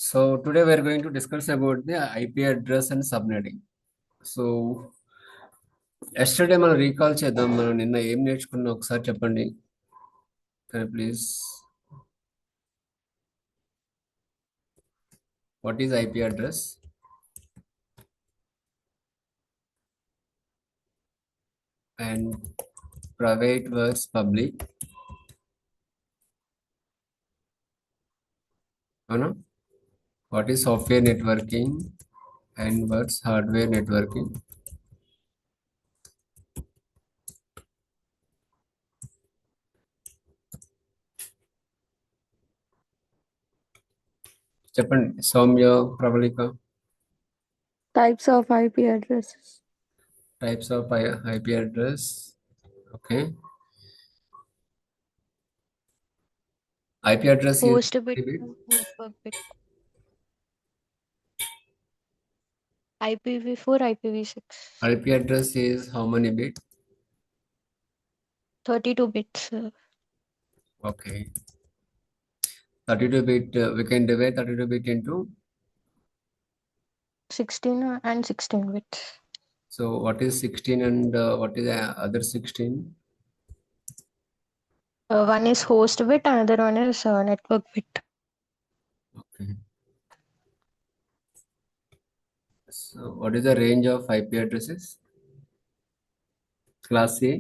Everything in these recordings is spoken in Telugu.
So today we are going to discuss about the IP address and subnetting. So yesterday మనం రీకాల్ చేద్దాం. మనం నిన్న ఏం నేర్చుకున్నా ఒకసారి చెప్పండి. Please. What is IP address? And private versus public. అవునా? What is software networking and versus hardware networking? చెప్పండి Soumya, Prabalika. Types of IP addresses. Types of IP address. Okay. IP address is Host bit and network bit. IPv4, IPv6. IP address is how many bit? 32 bits. Okay. 32 bit, we can divide 32 bit into. 16 and 16 bits. So what is 16 and what is the other 16? One is host bit, another one is network bit. Okay. So what is the range of IP addresses? Class A.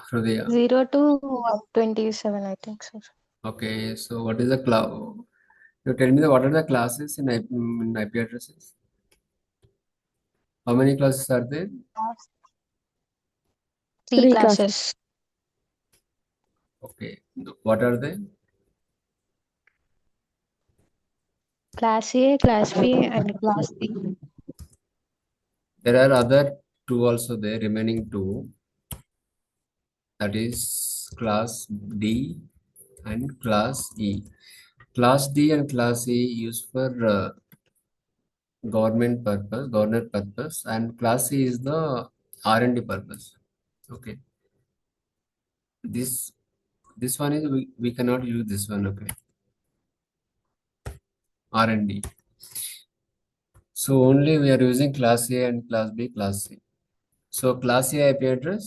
Hridaya. 0 to 127, I think so. Okay. So what is the class? You tell me what are the classes in IP addresses? How many classes are there? Three Three classes. Okay. What are they? Class A, Class B, and Class C. There are other two also there, remaining two. That is class D and class E. Class D and class E used for government purpose, and class C is the R&D purpose. Okay. This one is we cannot use this one. Okay. R&D. So only we are using class A and class B, class C. So class A IP address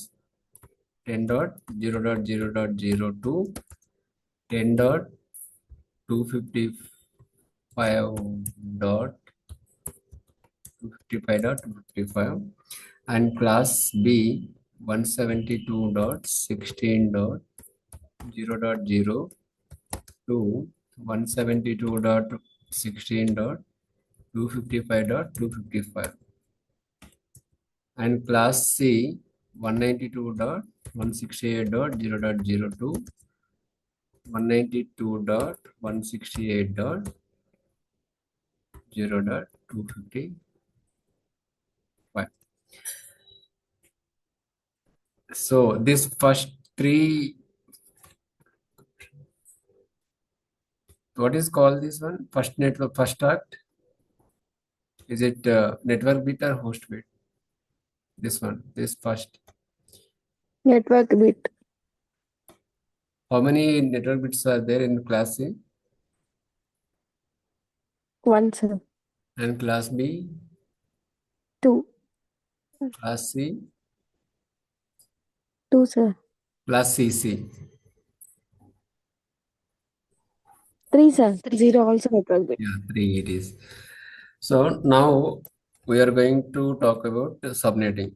10.0.0.02 10.255.255, and class B 172.16.0.0 to 172.16.255.255, and class C 192.168.0.02 192.168.0.255. So this first three, what is called this one? First network, first act. Is it network bit or host bit? This one, this first. Network bit. How many network bits are there in class C? 1, sir. And class B? 2. Class C? 2, sir. Class CC? 3, sir. 3. 0 also network bit. Yeah, 3 it is. So now we are going to talk about subnetting.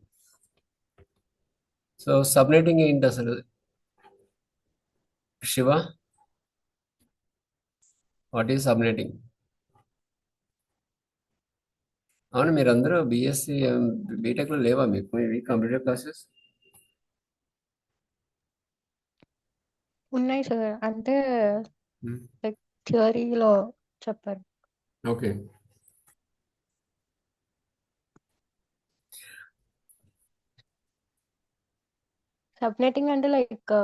So subnetting ఏంటి అసలు? Shiva, what is సబ్నెటింగ్? అవును, మీరందరూ బిఎస్సి బీటెక్లో లేవా మీకు ఇవి కంప్యూటర్ క్లాసెస్? ఉన్నాయి సార్, అంటే థియరీలో చెప్పారు. ఓకే. సబ్నెటింగ్ అంటే లైక్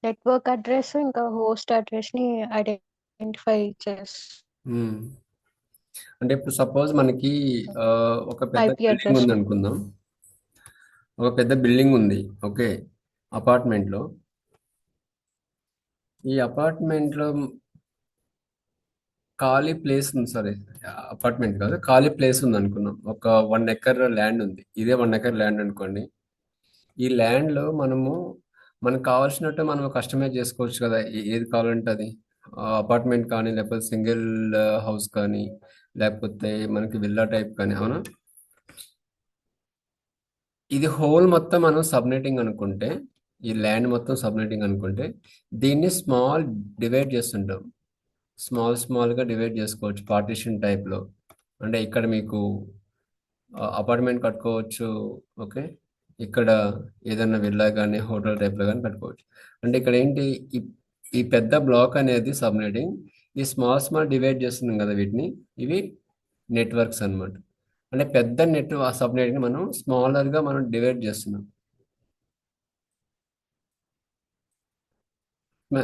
నెట్వర్క్ అడ్రస్ ఇంకా హోస్ట్ అడ్రస్ ని ఐడెంటిఫై అంటే ఇప్పుడు సపోజ్ మనకి ఒక పెద్ద IP బిల్డింగ్ address. ఉంది అనుకుందాం. ఒక పెద్ద బిల్డింగ్ ఉంది. ఓకే, అపార్ట్మెంట్లో. ఈ అపార్ట్మెంట్లో ఖాళీ ప్లేస్ ఉంది. సారీ, అపార్ట్మెంట్ కాదు, ఖాళీ ప్లేస్ ఉంది అనుకున్నాం. ఒక 1 ఎకర్ ల్యాండ్ ఉంది. ఇదే 1 ఎకర్ ల్యాండ్ అనుకోండి. ఈ ల్యాండ్ లో మనకు కావాల్సినట్టు మనం కస్టమైజ్ చేసుకోవచ్చు కదా, ఏది కావాలంటే అది. అపార్ట్మెంట్ కానీ, లేకపోతే సింగిల్ హౌస్ కానీ, లేకపోతే మనకి విల్లా టైప్ కానీ, అవునా? ఇది హోల్ మొత్తం మనం సబ్నెటింగ్ అనుకుంటే, ఈ ల్యాండ్ మొత్తం సబ్నెటింగ్ అనుకుంటే, దీన్ని స్మాల్ డివైడ్ చేస్తుంటాం. స్మాల్గా డివైడ్ చేసుకోవచ్చు పార్టీషన్ టైప్లో. అంటే ఇక్కడ మీకు అపార్ట్మెంట్ కట్టుకోవచ్చు. ఓకే, ఇక్కడ ఏదైనా విల్లా కానీ హోటల్ టైప్లో కానీ కట్టుకోవచ్చు. అంటే ఇక్కడ ఏంటి, ఈ ఈ పెద్ద బ్లాక్ అనేది సబ్నెటింగ్. ఈ స్మాల్ డివైడ్ చేస్తున్నాం కదా వీటిని, ఇవి నెట్వర్క్స్ అన్నమాట. అంటే పెద్ద సబ్నెట్ని మనం స్మాలర్గా మనం డివైడ్ చేస్తున్నాం.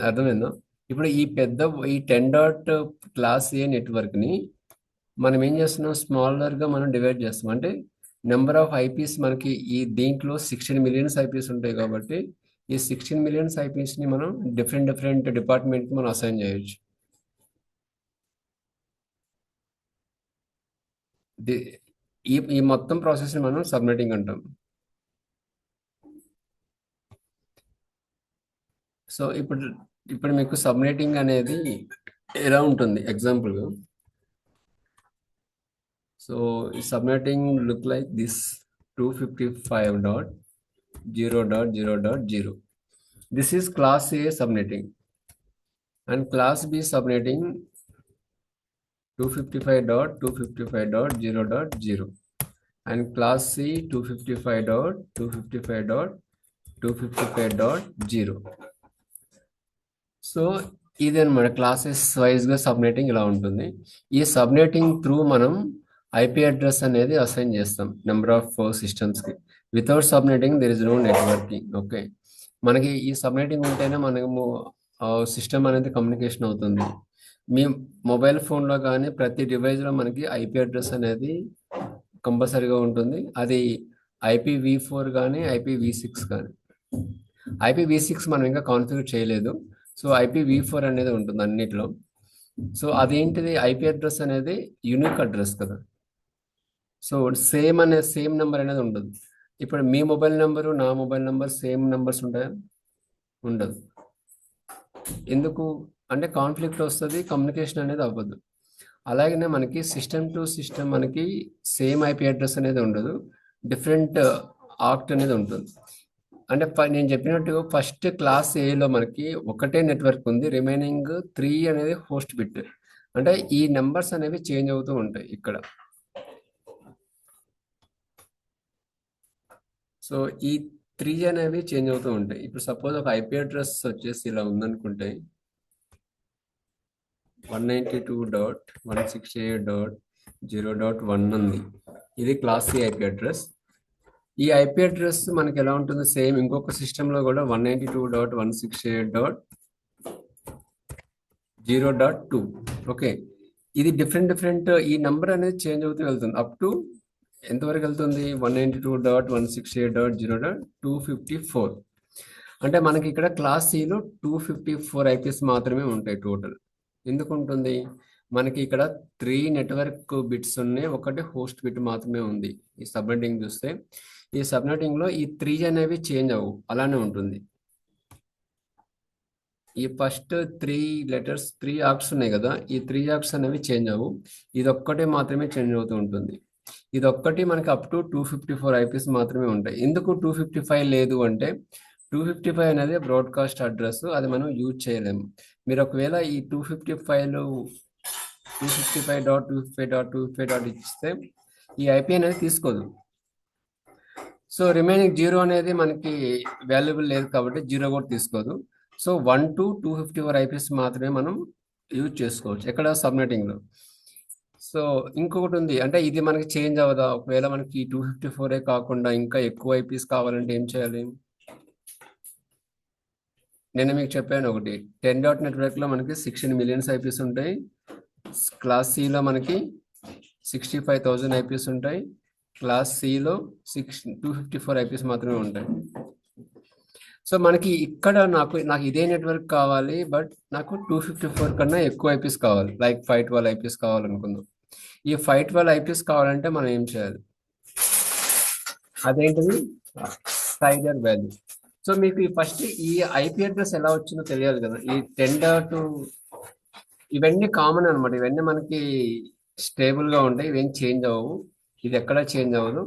అర్థమైందా? ఇప్పుడు ఈ 10 క్లాస్ ఏ నెట్వర్క్ని మనం ఏం చేస్తున్నాం, స్మాలర్గా మనం డివైడ్ చేస్తాం. అంటే నెంబర్ ఆఫ్ ఐపీస్ మనకి దీంట్లో 16 మిలియన్స్ ఐపీస్ ఉంటాయి కాబట్టి, ఈ 16 మిలియన్స్ ఐపీస్ని మనం డిఫరెంట్ డిపార్ట్మెంట్కి మనం అసైన్ చేయొచ్చు. ఈ మొత్తం ప్రాసెస్ని మనం సబ్నెటింగ్ అంటాం. సో ఇప్పుడు మీకు సబ్నెటింగ్ అనేది ఎలా ఉంటుంది ఎగ్జాంపుల్గా. So subnetting look like this: 255.0.0.0. This is class A subnetting, and class B subnetting 255.255.0.0, and class C 255.255.255.0. So ఇదన్నమాట క్లాసెస్ వైజ్గా సబ్నెటింగ్ ఇలా ఉంటుంది. ఈ సబ్నెటింగ్ త్రూ మనం ఐపీ అడ్రస్ అనేది అసైన్ చేస్తాం నెంబర్ ఆఫ్ సిస్టమ్స్కి. Without subnetting there is no networking. Okay, మనకి ఈ సబ్నెటింగ్ ఉంటేనే మనము సిస్టమ్ అనేది కమ్యూనికేషన్ అవుతుంది. మీ మొబైల్ ఫోన్లో కానీ ప్రతి డివైస్లో మనకి ఐపీ అడ్రస్ అనేది కంపల్సరీగా ఉంటుంది. అది IPv4 కానీ IPv6 కానీ. IPv6 మనం ఇంకా కాన్ఫిగర్ చేయలేదు. సో IPv4 అనేది ఉంటుంది అన్నిట్లో. సో అదేంటిది, ఐపీ అడ్రస్ అనేది యూనిక్ అడ్రస్ కదా. సో సేమ్ నెంబర్ అనేది ఉండదు. ఇప్పుడు మీ మొబైల్ నెంబరు నా మొబైల్ నెంబర్ సేమ్ నెంబర్స్ ఉంటాయా? ఉండదు. ఎందుకు అంటే కాన్ఫ్లిక్ట్ వస్తుంది, కమ్యూనికేషన్ అనేది అవ్వదు. అలాగనే మనకి సిస్టమ్ టు సిస్టమ్ మనకి సేమ్ ఐపీ అడ్రస్ అనేది ఉండదు, డిఫరెంట్ ఆక్ట్ అనేది ఉంటుంది. అంటే నేను చెప్పినట్టు ఫస్ట్ క్లాస్ ఏలో మనకి ఒకటే నెట్వర్క్ ఉంది, రిమైనింగ్ 3 అనేది హోస్ట్ బిట్. అంటే ఈ నెంబర్స్ అనేవి చేంజ్ అవుతూ ఉంటాయి ఇక్కడ. సో ఈ 3 అనేవి చేంజ్ అవుతూ ఉంటాయి. ఇప్పుడు సపోజ్ ఒక ఐపీ అడ్రస్ వచ్చేసి ఇలా ఉందనుకుంటే, 192.168.0.1 ఉంది. ఇది క్లాస్ సి ఐపీ అడ్రస్. ఈ ఐపీ అడ్రస్ మనకి ఎలా ఉంటుంది, సేమ్ ఇంకొక సిస్టంలో కూడా 192.168.0.2. ఓకే, ఇది డిఫరెంట్ ఈ నంబర్ అనేది చేంజ్ అవుతూ వెళ్తుంది. అప్ టు ఎంతవరకు వెళ్తుంది, 192.168.0.254. అంటే మనకి ఇక్కడ క్లాస్ సిలో 254 ఐపీస్ మాత్రమే ఉంటాయి టోటల్. ఎందుకు ఉంటుంది, మనకి ఇక్కడ 3 నెట్వర్క్ బిట్స్ ఉన్నాయి, ఒకటి హోస్ట్ బిట్ మాత్రమే ఉంది. ఈ సబ్నెటింగ్ చూస్తే ఈ సబ్నెటింగ్ లో ఈ 3 అనేవి చేంజ్ అవ్వు, అలానే ఉంటుంది. ఈ ఫస్ట్ 3 లెటర్స్ 3 ఆక్ట్స్ ఉన్నాయి కదా, ఈ 3 ఆక్ట్స్ అనేవి చేంజ్ అవ్వు, ఇదొక్కటే మాత్రమే చేంజ్ అవుతూ ఉంటుంది. ఇదొక్కటి మనకి అప్ టు 254 ఐపీస్ మాత్రమే ఉంటాయి. ఎందుకు 255 లేదు అంటే, 255 అనేది బ్రాడ్కాస్ట్ అడ్రస్, అది మనం యూజ్ చేయలేము. మీరు ఒకవేళ ఈ 255.255.255.255 ఇస్తే ఈ ఐపీ అనేది తీసుకోదు. సో రిమైనింగ్ 0 అనేది మనకి వాల్యుబుల్ లేదు కాబట్టి 0 కూడా తీసుకోదు. సో 1 to 254 ఐపీస్ మాత్రమే మనం యూజ్ చేసుకోవచ్చు ఎక్కడ, సబ్నెటింగ్లో. సో ఇంకొకటి ఉంది, అంటే ఇది మనకి చేంజ్ అవ్వదా, ఒకవేళ మనకి 254 కాకుండా ఇంకా ఎక్కువ ఐపీస్ కావాలంటే ఏం చేయాలి? నేను మీకు చెప్పాను ఒకటి, 10 డాట్ నెట్వర్క్లో మనకి 16 మిలియన్స్ ఐపీస్ ఉంటాయి. క్లాస్ సిలో మనకి 65,000 ఐపీస్ ఉంటాయి. క్లాస్ సిలో 254 ఐపీస్ మాత్రమే ఉంటాయి. సో మనకి ఇక్కడ నాకు ఇదే నెట్వర్క్ కావాలి, బట్ నాకు 254 కన్నా ఎక్కువ ఐపీస్ కావాలి. లైక్ 512 ఐపీస్ కావాలనుకుందాం. ఈ 512 ఐపీస్ కావాలంటే మనం ఏం చేయాలి? అదేంటిది? టైగర్ వాల్యూ. సో మీకు ఫస్ట్ ఈ ఐపీ అడ్రస్ ఎలా వచ్చిందో తెలియాలి కదా. ఈ 10.2 ఇవన్నీ కామన్ అనమాట. ఇవన్నీ మనకి స్టేబుల్ గా ఉంటాయి, ఇవేం చేంజ్ అవ్వవు. ఇది ఎక్కడ చేంజ్ అవ్వదు.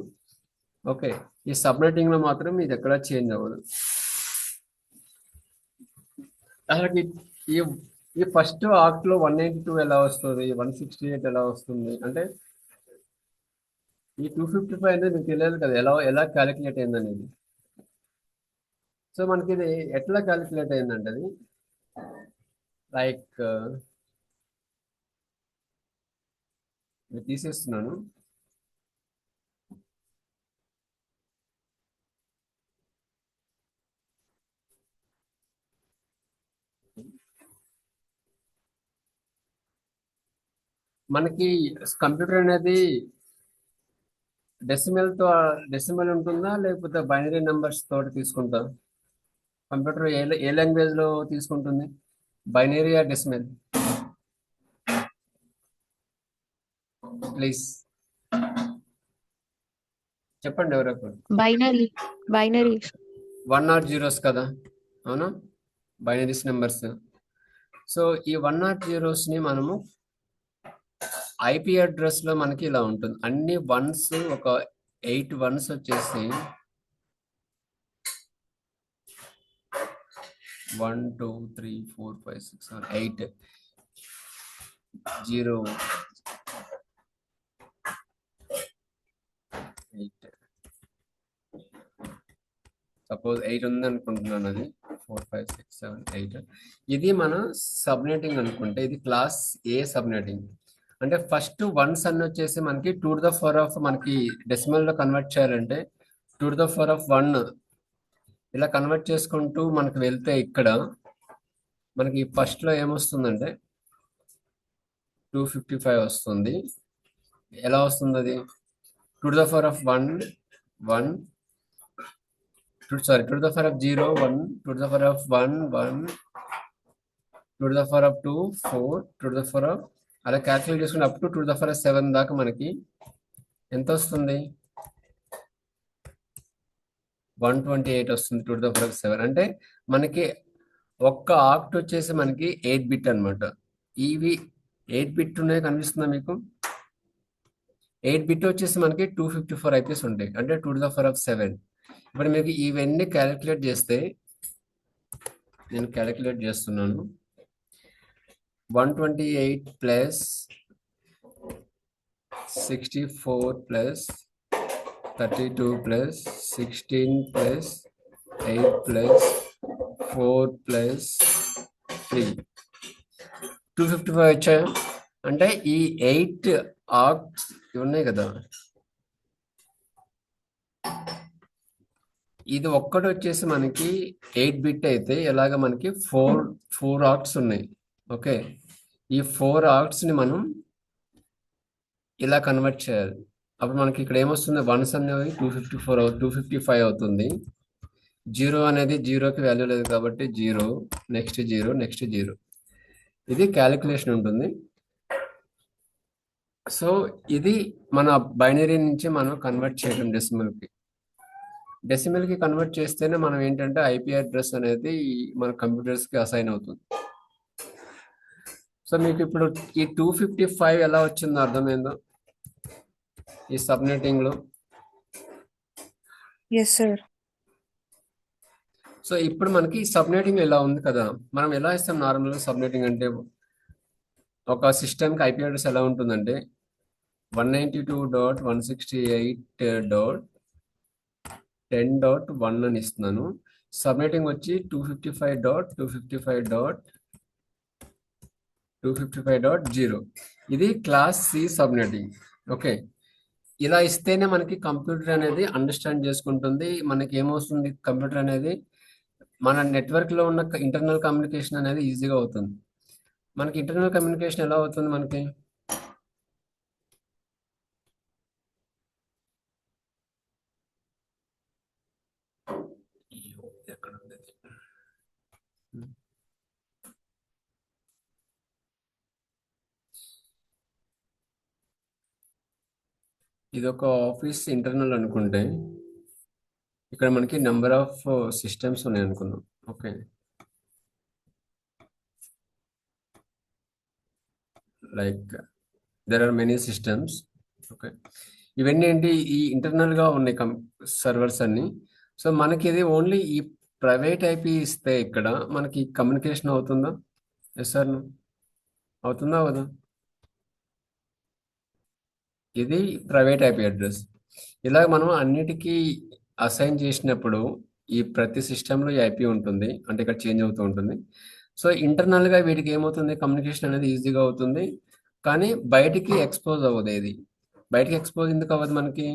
ఓకే, ఈ సబ్నెటింగ్ లో మాత్రం ఇది ఎక్కడ చేంజ్ అవ్వదు. అసలు ఈ ఈ ఫస్ట్ ఆక్ట్ లో 192 ఎలా వస్తుంది, 168 ఎలా వస్తుంది అంటే ఈ 255 అనేది మీకు తెలియదు కదా, ఎలా క్యాలిక్యులేట్ అయింది అనేది. సో మనకి ఇది ఎట్లా క్యాలిక్యులేట్ అయిందంటే అది లైక్ తీసేస్తున్నాను. మనకి కంప్యూటర్ అనేది డెసిమల్ ఉంటుందా లేకపోతే బైనరీ నెంబర్స్ తోటి తీసుకుంటా? కంప్యూటర్ ఏ లాంగ్వేజ్ లో తీసుకుంటుంది? బైనరీ ఆ డెసిమల్? ప్లీజ్ చెప్పండి ఎవరొకరు. బైనరీ. 1 or 0s కదా, అవునా? Binaries numbers. సో ఈ 1 or 0s ని మనము ఐపీ అడ్రస్ లో మనకి ఇలా ఉంటుంది. అన్ని వన్స్, ఒక 8 వన్స్ వచ్చేసి 1 2 3 4 5 6 7 8 0 8 సపోజ్ 8 ఉంది అనుకుంటున్నాను. అది 4 5 6 7 8. ఇది మన సబ్నెటింగ్ అనుకుంటే ఇది క్లాస్ ఏ సబ్నెటింగ్. అంటే ఫస్ట్ వన్స్ అన్ని వచ్చేసి మనకి 2⁴ మనకి డెసిమల్ లో కన్వర్ట్ చేయాలంటే 2⁴ ఇలా కన్వర్ట్ చేసుకుంటూ మనకి వెళ్తే ఇక్కడ మనకి ఫస్ట్ లో ఏమొస్తుందంటే 255 వస్తుంది. ఎలా వస్తుంది అది? 2⁴1 1 సారీ 2⁴0 1 2⁴1 1 2⁴2 4 2⁴ అలా క్యాల్కులేట్ చేసుకుని అప్ టు 2⁴7 దాకా మనకి ఎంత వస్తుంది? 128 వస్తుంది 2⁴7. అంటే మనకి ఒక్క ఆక్ట్ వచ్చేసి మనకి 8 బిట్ అనమాట. ఇవి 8 బిట్ ఉన్నాయి, కనిపిస్తుందా మీకు? 8 బిట్ వచ్చేసి మనకి 254 ఐపీస్ ఉంటాయి, అంటే 2⁴7. ఇప్పుడు మీకు ఇవన్నీ క్యాలిక్యులేట్ చేస్తే, నేను క్యాలిక్యులేట్ చేస్తున్నాను. 128 plus 64 plus 32 plus 16 plus 8 plus 4 plus 3 255 వచ్చాయి. అంటే ఈ 8 ఆక్ట్స్ ఉన్నాయి కదా, ఇది ఒక్కటి వచ్చేసి మనకి 8 బిట్ అయితే ఎలాగ మనకి 4 ఆక్ట్స్ ఉన్నాయి. ఓకే, ఈ 4 ఆక్ట్స్ ని మనం ఇలా కన్వర్ట్ చేయాలి. అప్పుడు మనకి ఇక్కడ ఏమొస్తుంది? వన్స్ అనేవి 255 అవుతుంది. 0 అనేది 0కి వాల్యూ లేదు కాబట్టి 0 నెక్స్ట్ 0 నెక్స్ట్ 0. ఇది క్యాలిక్యులేషన్ ఉంటుంది. సో ఇది మన బైనరీ నుంచి మనం కన్వర్ట్ చేయడం డెసిమల్ కి కన్వర్ట్ చేస్తేనే మనం ఏంటంటే ఐపీ అడ్రస్ అనేది మన కంప్యూటర్స్ కి అసైన్ అవుతుంది. సో మీకు ఇప్పుడు ఈ 255 ఎలా వచ్చిందో అర్థమైందో ఈ సబ్నెటింగ్ లో? Yes, sir. సో ఇప్పుడు మనకి సబ్నెటింగ్ ఎలా ఉంది కదా, మనం ఎలా ఇస్తాం నార్మల్గా సబ్నెటింగ్ అంటే? ఒక సిస్టమ్కి ఐపీ అడ్రస్ ఎలా ఉంటుందంటే 192.168.10.1 అని ఇస్తున్నాను. సబ్నెటింగ్ వచ్చి 255.255.255.0. ఇది క్లాస్ సి సబ్నెటింగ్. ఓకే, ఇలా ఇస్తేనే మనకి కంప్యూటర్ అనేది అండర్స్టాండ్ చేసుకుంటుంది. మనకి ఏమవుతుంది? కంప్యూటర్ అనేది మన నెట్వర్క్ లో ఉన్న ఇంటర్నల్ కమ్యూనికేషన్ అనేది ఈజీగా అవుతుంది. మనకి ఇంటర్నల్ కమ్యూనికేషన్ ఎలా అవుతుంది? మనకి ఎక్కడ ఉంది ఇది? ఇది ఒక ఆఫీస్ ఇంటర్నల్ అనుకుంటే ఇక్కడ మనకి నెంబర్ ఆఫ్ సిస్టమ్స్ ఉన్నాయి అనుకున్నాం. Okay, like there are many systems. Okay, ఇవన్నీ ఏంటి, ఈ ఇంటర్నల్ గా ఉన్నాయి సర్వర్స్ అన్ని. సో మనకి ఇది ఓన్లీ ఈ ప్రైవేట్ ఐపీ ఇస్తే ఇక్కడ మనకి కమ్యూనికేషన్ అవుతుందా? ఎస్ సార్, అవుతుందా అవదా? ఇది ప్రైవేట్ ఐపీ అడ్రస్. ఇలా మనం అన్నిటికీ అసైన్ చేసినప్పుడు ఈ ప్రతి సిస్టంలో ఈ ఐపీ ఉంటుంది, అంటే ఇక్కడ చేంజ్ అవుతూ ఉంటుంది. సో ఇంటర్నల్ గా వీటికి ఏమవుతుంది, కమ్యూనికేషన్ అనేది ఈజీగా అవుతుంది, కానీ బయటికి ఎక్స్పోజ్ అవ్వదు. ఇది బయటికి ఎక్స్పోజ్ ఎందుకు అవ్వదు, మనకి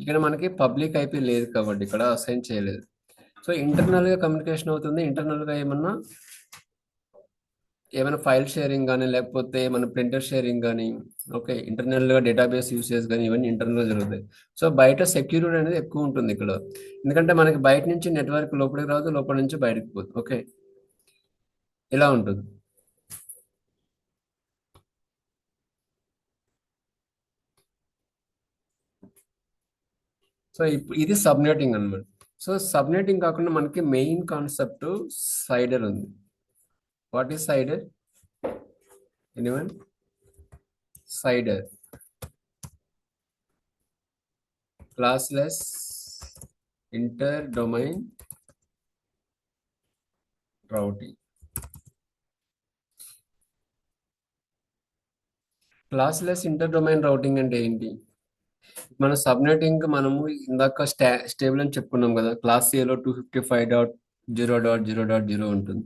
ఇక్కడ మనకి పబ్లిక్ ఐపీ లేదు కాబట్టి ఇక్కడ అసైన్ చేయలేదు. సో ఇంటర్నల్ గా కమ్యూనికేషన్ అవుతుంది. ఇంటర్నల్ గా ఏమైనా ఫైల్ షేరింగ్ కానీ లేకపోతే మన ప్రింటర్ షేరింగ్ కానీ, ఓకే, ఇంటర్నల్ గా డేటాబేస్ యూసేజ్ కానీ ఇవన్నీ ఇంటర్నల్ గా జరుగుతాయి. సో బయట సెక్యూరిటీ అనేది ఎక్కువ ఉంటుంది ఇక్కడ, ఎందుకంటే మనకి బయట నుంచి నెట్వర్క్ లోపలికి రాదు, లోపల నుంచి బయటకు పోదు. ఓకే, ఇలా ఉంటుంది. సో ఇప్పుడు ఇది సబ్నెటింగ్ అన్నమాట. సో సబ్నెటింగ్ కాకుండా మనకి మెయిన్ కాన్సెప్ట్ సైడర్ ఉంది. What is cider? Anyone? Cider classless inter domain routing. Classless inter domain routing అంటే ఏంటి? మన సబ్నెటింగ్ మనము ఇందాక స్టేబుల్ అని చెప్పుకున్నాం కదా. క్లాస్ ఏలో 255.0.0.0 ఉంటుంది,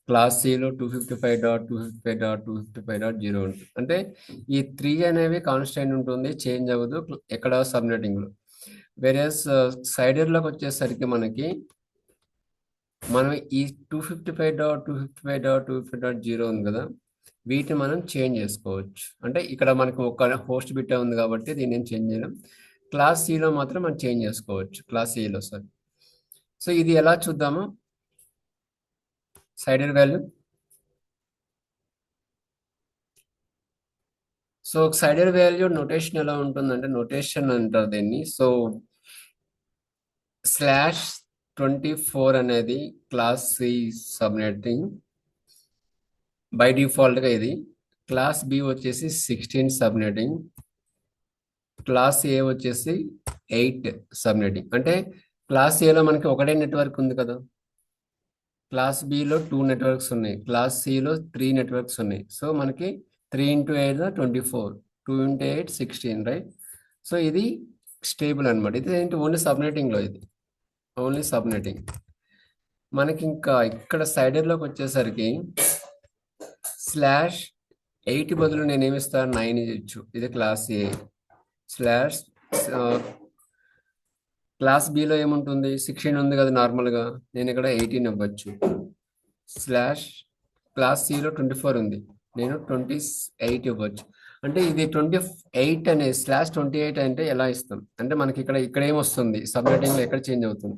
క్లాస్ సిలో 255.255.255.0 ఉంటుంది. అంటే ఈ 3 అనేవి కాన్స్టెంట్ ఉంటుంది, చేంజ్ అవ్వదు ఎక్కడ సబ్నెటింగ్ లో. వేరే సైడర్లోకి వచ్చేసరికి మనం ఈ 255.255.255.0 ఉంది కదా, వీటిని మనం చేంజ్ చేసుకోవచ్చు. అంటే ఇక్కడ మనకు ఒక హోస్ట్ బిట్ ఉంది కాబట్టి దీన్ని ఏం చేంజ్ చేయలేం. క్లాస్ సిలో మాత్రం మనం చేంజ్ చేసుకోవచ్చు, క్లాస్ సిలో. సార్, సో ఇది ఎలా చూద్దాము? CIDR value. So CIDR value notation ఎలా ఉంటుందంటే, నోటేషన్ అంటారు దీన్ని. సో /24 అనేది class C subnetting by default గా. ఇది క్లాస్ బి వచ్చేసి 16 సబ్నెటింగ్, క్లాస్ ఏ వచ్చేసి 8 సబ్నెటింగ్. అంటే క్లాస్ ఏలో మనకి ఒకటే నెట్వర్క్ ఉంది కదా, క్లాస్ బిలో 2 నెట్వర్క్స్ ఉన్నాయి, క్లాస్ సిలో 3 నెట్వర్క్స్ ఉన్నాయి. సో మనకి 3 × 8 24, 2 × 8 16, రైట్? సో ఇది స్టేబుల్ అనమాట. ఇది ఏంటి, ఓన్లీ సబ్నెటింగ్ లో, ఇది ఓన్లీ సబ్నెటింగ్. మనకి ఇంకా ఇక్కడ సైడర్లోకి వచ్చేసరికి /8 బదులు నేను ఏమిస్తాను, 9 ఇచ్చు. ఇది క్లాస్ ఏ. స్లాష్ క్లాస్ బిలో ఏముంటుంది, 16 ఉంది కదా నార్మల్ గా, నేను ఇక్కడ 18 ఇవ్వచ్చు. క్లాస్ సిలో 24 ఉంది, నేను 28 ఇవ్వచ్చు. అంటే ఇది 28 అనేది /28 అంటే ఎలా ఇస్తాం అంటే, మనకి ఇక్కడ ఏమొస్తుంది, సబ్నెటింగ్ లో ఎక్కడ చేంజ్ అవుతుంది?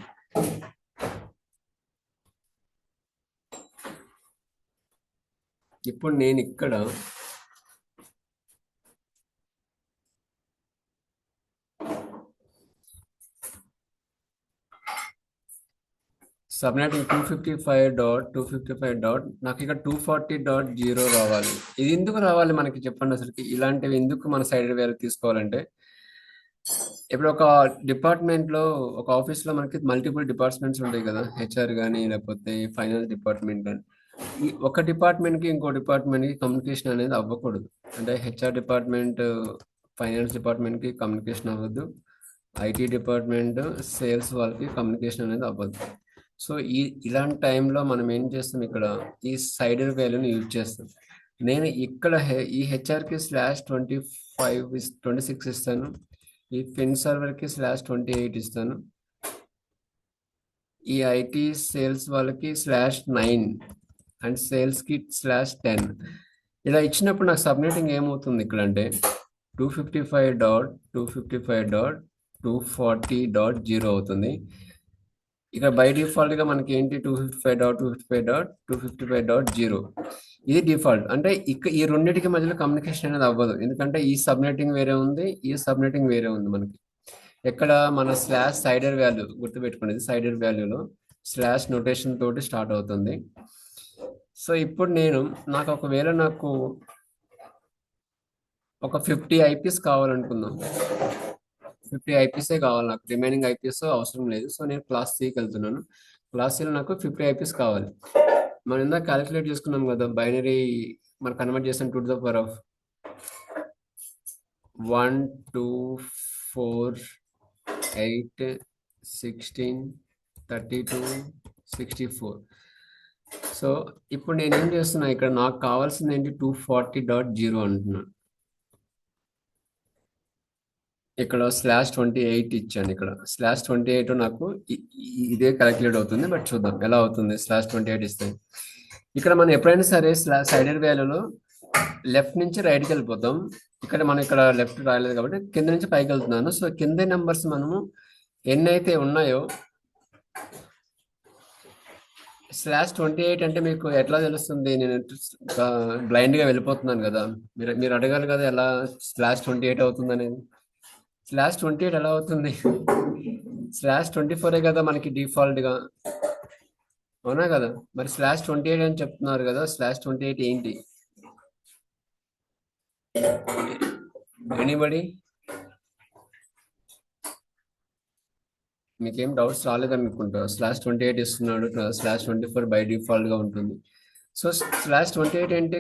ఇప్పుడు నేను ఇక్కడ సబ్నెటింగ్ 255.255. నాకు ఇక్కడ 240.0 రావాలి. ఇది ఎందుకు రావాలి మనకి, చెప్పండి అసలుకి. ఇలాంటివి ఎందుకు మన సైడ్ వాల్యూ తీసుకోవాలంటే, ఇప్పుడు ఒక డిపార్ట్మెంట్ లో, ఒక ఆఫీస్ లో మనకి మల్టిపుల్ డిపార్ట్మెంట్స్ ఉంటాయి కదా, హెచ్ఆర్ కానీ లేకపోతే ఫైనాన్స్ డిపార్ట్మెంట్ కానీ. ఈ ఒక డిపార్ట్మెంట్ కి ఇంకో డిపార్ట్మెంట్ కి కమ్యూనికేషన్ అనేది అవ్వకూడదు. అంటే హెచ్ఆర్ డిపార్ట్మెంట్ ఫైనాన్స్ డిపార్ట్మెంట్ కి కమ్యూనికేషన్ అవ్వద్దు, ఐటీ డిపార్ట్మెంట్ సేల్స్ వాళ్ళకి కమ్యూనికేషన్ అనేది అవ్వదు. సో ఇలాంటి టైంలో మనం ఏం చేస్తాం, ఇక్కడ ఈ సైడర్ వాల్యూని యూజ్ చేస్తాం. నేను ఇక్కడ ఈ హెచ్ఆర్కి /26 ఇస్తాను, ఈ ఫిన్ సర్వర్కి /28 ఇస్తాను, ఈ ఐటీ సేల్స్ వాళ్ళకి /9 అండ్ సేల్స్కి /10. ఇలా ఇచ్చినప్పుడు నాకు సబ్నెటింగ్ ఏమవుతుంది ఇక్కడ అంటే 255.255.240.0 అవుతుంది. ఇక్కడ బై డిఫాల్ట్ గా మనకి ఏంటి 255.255.255.0 ఇది డిఫాల్ట్. అంటే ఈ రెండింటికి మధ్యలో కమ్యూనికేషన్ అనేది అవ్వదు, ఎందుకంటే ఈ సబ్నెటింగ్ వేరే ఉంది, ఈ సబ్నెటింగ్ వేరే ఉంది మనకి. ఎక్కడ మన స్లాష్ సైడర్ వాల్యూ గుర్తుపెట్టుకునేది, సైడర్ వాల్యూలో స్లాష్ నోటేషన్ తోటి స్టార్ట్ అవుతుంది. సో ఇప్పుడు నాకు ఒకవేళ నాకు ఒక 50 ఐపీస్ కావాలనుకుందాం. 50 ఐపీసే కావాలి నాకు, రిమైనింగ్ ఐపీఎస్ అవసరం లేదు. సో నేను క్లాస్ సికి వెళ్తున్నాను. క్లాస్ సిలో నాకు 50 ఐపీస్ కావాలి. మనం ఇందాక క్యాలిక్యులేట్ చేసుకున్నాం కదా, బైనరీ మనం కన్వర్ట్ చేసాం 2 to the power of 1 2 4 8 16 32 64. So ఇప్పుడు నేనేం చేస్తున్నా, ఇక్కడ నాకు కావాల్సింది ఏంటి 240.0 అంటున్నాను. ఇక్కడ /28 ఇచ్చాను. ఇక్కడ /28 నాకు ఇదే క్యాలిక్యులేట్ అవుతుంది. బట్ చూద్దాం ఎలా అవుతుంది. /28 ఇస్తే ఇక్కడ మనం ఎప్పుడైనా సరే సైడెడ్ వాల్యూలో లెఫ్ట్ నుంచి రైట్కి వెళ్ళిపోతాం. మనం ఇక్కడ లెఫ్ట్ రాయలేదు కాబట్టి కింద నుంచి పైకి వెళ్తున్నాను. సో కింద నెంబర్స్ మనము ఎన్ని అయితే ఉన్నాయో, /28 అంటే మీకు ఎట్లా తెలుస్తుంది? నేను బ్లైండ్ గా వెళ్ళిపోతున్నాను కదా, మీరు అడగాలి కదా ఎలా /28 అవుతుంది అనేది. /28 ఎలా అవుతుంది? /24 కదా మనకి డిఫాల్ట్ గా, అవునా కదా? మరి /28 అని చెప్తున్నారు కదా, /28 ఏంటి? ఎనీబడి? మీకేం డౌట్స్ రాలేదనుకుంటా. /28 ఇస్తున్నాడు, /24 బై డిఫాల్ట్ గా ఉంటుంది. సో /28 అంటే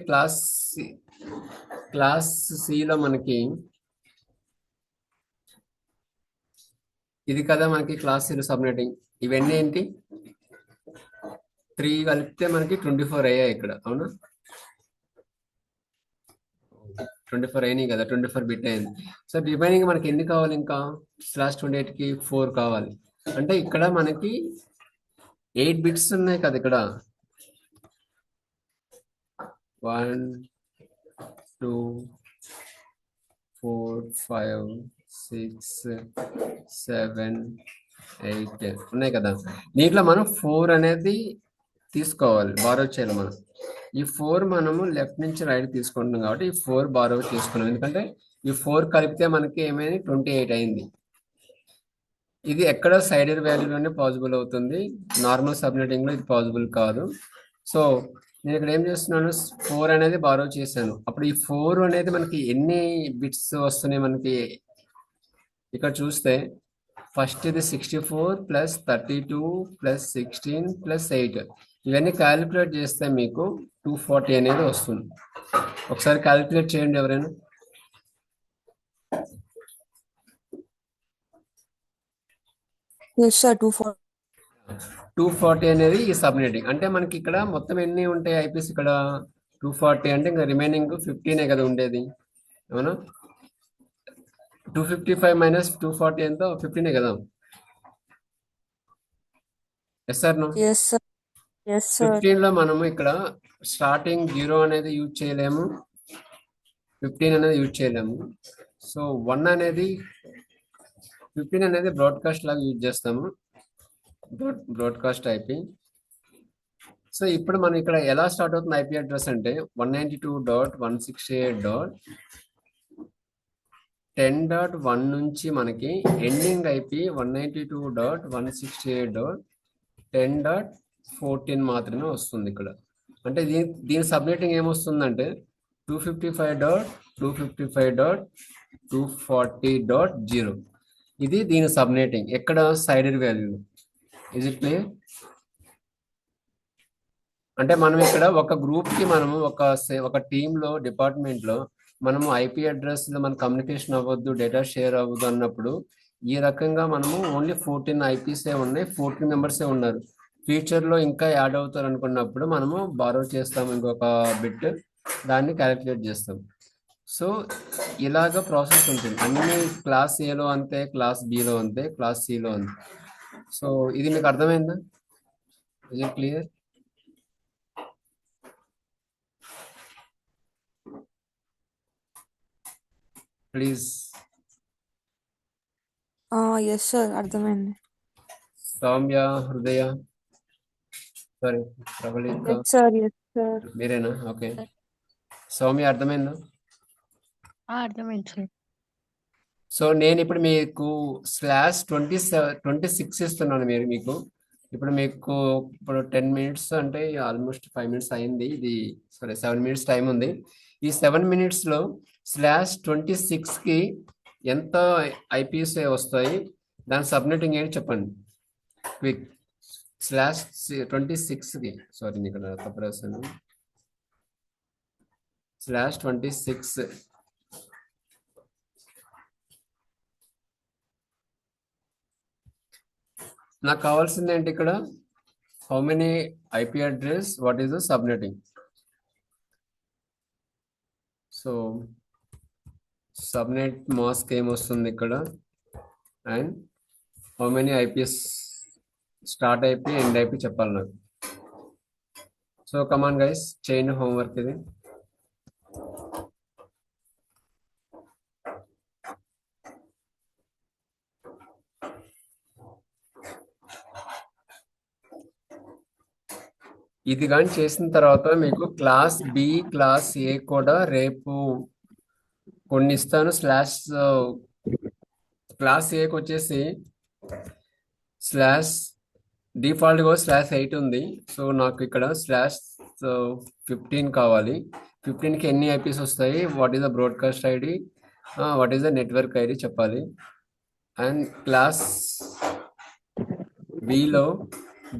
క్లాస్ సిలో మనకి ఇది కదా, మనకి క్లాస్ సిలో సబ్నెటింగ్. ఇవన్నీ ఏంటి? 3 కలిపితే మనకి 24 అయ్యాయి ఇక్కడ, అవునా? 24 అయినాయి కదా, 24 బిట్ అయింది. సో రిమైనింగ్ మనకి ఎన్ని కావాలి? ఇంకా /28 కి 4 కావాలి. అంటే ఇక్కడ మనకి 8 బిట్స్ ఉన్నాయి కదా ఇక్కడ. 1 2 4 5 6 7 8 ఉన్నాయి కదా. దీంట్లో మనం 4 అనేది తీసుకోవాలి, బారో చేయాలి మనం. ఈ 4 మనము లెఫ్ట్ నుంచి రైట్ తీసుకుంటున్నాం కాబట్టి ఈ 4 బారో తీసుకున్నాం, ఎందుకంటే ఈ 4 కలిపితే మనకి ఏమైంది? 28 అయింది. ఇది ఎక్కడ సైడెడ్ వాల్యూలోనే పాసిబుల్ అవుతుంది, నార్మల్ సబ్నెటింగ్ లో ఇది పాసిబుల్ కాదు. సో నేను ఇక్కడ ఏం చేస్తున్నాను, 4 అనేది బారో చేశాను. అప్పుడు ఈ 4 అనేది మనకి ఎన్ని బిట్స్ వస్తున్నాయి మనకి? ఇక్కడ చూస్తే ఫస్ట్ ఇది 64 + 32 + 16 + 8. ఇవన్నీ క్యాలిక్యులేట్ చేస్తే మీకు 240 అనేది వస్తుంది. ఒకసారి క్యాలిక్యులేట్ చేయండి ఎవరైనా. Yes, sir. 240. 240 అనేది ఈ సబ్నెటింగ్. అంటే మనకి ఇక్కడ మొత్తం ఎన్ని ఉంటాయి ఐపీస్? ఇక్కడ 240 అంటే ఇంకా రిమైనింగ్ 15 కదా ఉండేది, అవునా? 255 - 240 ఎంతో? 15 కదా. Yes sir no? Yes, sir. Yes, sir. 15 లో మనము ఇక్కడ స్టార్టింగ్ 0 అనేది యూజ్ చేయలేము, 15 అనేది యూజ్ చేయలేము. సో 1 అనేది 15 అనేది బ్రాడ్కాస్ట్ లాగా యూజ్ చేస్తాము, బ్రాడ్కాస్ట్ ఐపీ. సో ఇప్పుడు మనం ఇక్కడ ఎలా స్టార్ట్ అవుతుంది ఐపీ అడ్రస్ అంటే 192.168.10.1 నుంచి మనకి ఎండింగ్ ఐపీ 192.168.10.14 మాత్రమే వస్తుంది ఇక్కడ. అంటే దీని సబ్నెటింగ్ ఏమొస్తుందంటే 255.255.240.0. ఇది దీని సబ్నెటింగ్ ఎక్కడ? Sided value. Is it clear? అంటే మనం ఇక్కడ ఒక గ్రూప్ కి మనము ఒక టీమ్ లో, డిపార్ట్మెంట్ లో మనము ఐపీ అడ్రస్ లో మన కమ్యూనికేషన్ అవ్వద్దు, డేటా షేర్ అవ్వద్దు అన్నప్పుడు ఈ రకంగా మనము ఓన్లీ 14 ఐపీసే ఉన్నాయి, 14 మెంబర్సే ఉన్నారు. ఫ్యూచర్ లో ఇంకా యాడ్ అవుతారు అనుకున్నప్పుడు మనము బారో చేస్తాము ఇంకొక బిట్, దాన్ని క్యాలిక్యులేట్ చేస్తాం. సో ఇలాగ ప్రాసెస్ ఉంటుంది. అన్ని క్లాస్ ఏలో అంతే, క్లాస్ బిలో అంతే, క్లాస్ సిలో అంతే. సో ఇది మీకు అర్థమైందా? Is it clear? Please. Yes, sir. అర్థమైంది. సౌమ్య, హృదయ, sorry, Prabalika, Yes, sir. Yes, sir. మీరేనా? ఓకే. సౌమ్య అర్థమైందా? అర్థమైంది సార్. సో నేను ఇప్పుడు మీకు /26 ఇస్తున్నాను మీకు ఇప్పుడు మీకు ఇప్పుడు 10 మినిట్స్ అంటే ఆల్మోస్ట్ 5 మినిట్స్ అయింది. ఇది సారీ 7 మినిట్స్ టైం ఉంది. ఈ 7 మినిట్స్ లో /26 కి ఎంత ఐపీఎస్ వస్తాయి, దాని సబ్నెటింగ్ ఏంటి చెప్పండి క్విక్. /26 కి సారీ ఇక్కడ తప్పు రాశాను. /26 నాకు కావాల్సింది ఏంటి ఇక్కడ? How many IP address, what is the సబ్నెటింగ్. So subnet mask ఏమొస్తుంది ఇక్కడ, and how many IPS start IP end IP చెప్పాలి నాకు. సో కమాన్ గైస్, చేయండి హోంవర్క్ ఇది. ఇది కానీ చేసిన తర్వాత మీకు క్లాస్ బి, క్లాస్ ఏ కూడా రేపు కొన్ని ఇస్తాను. క్లాస్ ఏకి వచ్చేసి డిఫాల్ట్ గా /8 ఉంది. సో నాకు ఇక్కడ /15 కావాలి. 15 కి ఎన్ని ఐపీస్ వస్తాయి, what is the broadcast ID, what is the network ID చెప్పాలి. అండ్ క్లాస్ బిలో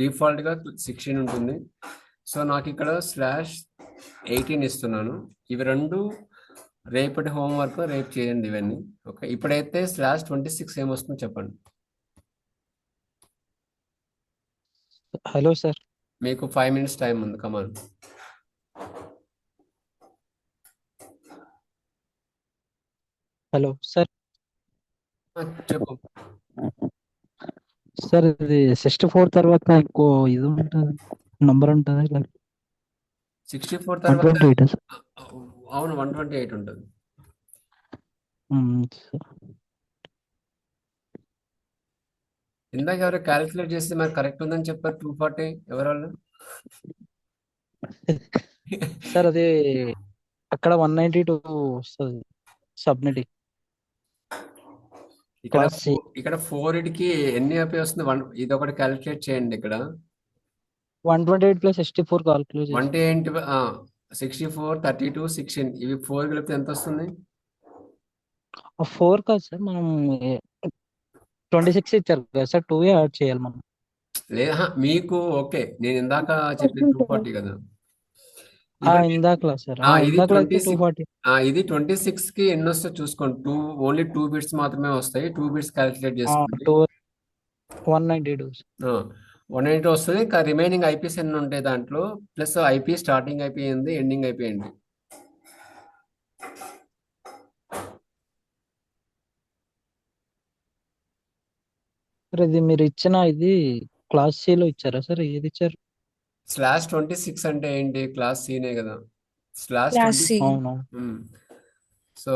డిఫాల్ట్ గా 16 ఉంటుంది. సో నాకు ఇక్కడ /18 ఇస్తున్నాను. ఇవి రెండు రేపటి హోంవర్క్ రేపు చేయండి ఇవన్నీ. ఓకే, ఇప్పుడైతే /26 ఏమొస్తుందో చెప్పండి. Hello sir. మీకు 5 మినిట్స్ టైం ఉంది, కమాన్. Hello sir. చెప్పు. సార్ ఇది 64 తర్వాత ఇంకో ఇది ఉంటుంది, నంబర్ ఉంటుంది, 64 తర్వాత 128 సార్. అవును 128 ఉంటుంది. సార్. ఇందాక ఎవరు క్యాలిక్యులేట్ చేస్తే మరి కరెక్ట్ ఉందని చెప్పారు 240 ఎవరు వాళ్ళు? సార్ అది అక్కడ 192 వస్తుంది సబ్నెటింగ్. ఇక్కడ క్లాస్ సి. ఇక్కడ 4 కి ఎన్ని ఐపీ వస్తుంది? ఇది ఒకటి క్యాలిక్యులేట్ చేయండి. ఇక్కడ 128 + 64 కాల్కులేట్ 128 64 32 16 ఇవి 4 కలిపితే ఎంత వస్తుంది? 4 కాదు సార్, మనం 26 ఇచ్చారు కదా సార్, 2 యాడ్ చేయాలి మనం. లేదా మీకు ఓకే, నేను ఇందాక చెప్పింది 240 కదా. ఇప్పుడు ఇందాకలా సార్, ఇది ఇందాకలా అయితే 26 240. ఇది 26 కి ఎన్ని వస్తాయి చూసుకోండి. ఓన్లీ 2 బిట్స్ మాత్రమే వస్తాయి. 2 బిట్స్ క్యాలిక్యులేట్ చేసుకోండి. 192. 180 వస్తుంది. ఇంకా రిమైనింగ్ ఐపీస్ ఎన్ని ఉంటాయి దాంట్లో, ప్లస్ ఐపీ స్టార్టింగ్ ఐపీ ఏంది, ఎండింగ్ ఐపీ ఏంటి. సార్ ఇది మీరు ఇచ్చిన ఇది క్లాస్ సి లో ఇచ్చారా సార్? ఏది ఇచ్చారు? /26 అంటే ఏంటి? క్లాస్ సీనే కదా. Class /20. C. అవును. సో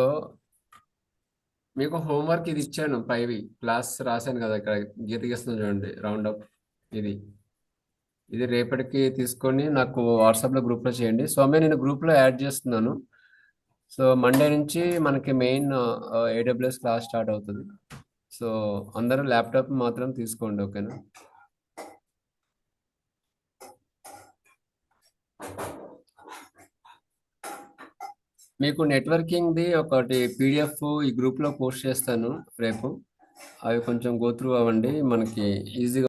మీకు హోంవర్క్ ఇది ఇచ్చాను. పైవి క్లాస్ రాశాను కదా, ఇక్కడ గీత గీస్తున్నాను చూడండి, రౌండ్ అప్. ఇది రేపటికి తీసుకొని నాకు వాట్సాప్లో గ్రూప్లో చేయండి. సౌమ్య నేను గ్రూప్లో యాడ్ చేస్తున్నాను. సో మండే నుంచి మనకి మెయిన్ AWS క్లాస్ స్టార్ట్ అవుతుంది. సో అందరూ ల్యాప్టాప్ మాత్రం తీసుకోండి, ఓకేనా? మీకు నెట్వర్కింగ్ది ఒకటి PDF ఈ గ్రూప్లో పోస్ట్ చేస్తాను రేపు. అవి కొంచెం గో త్రూ అవ్వండి, మనకి ఈజీగా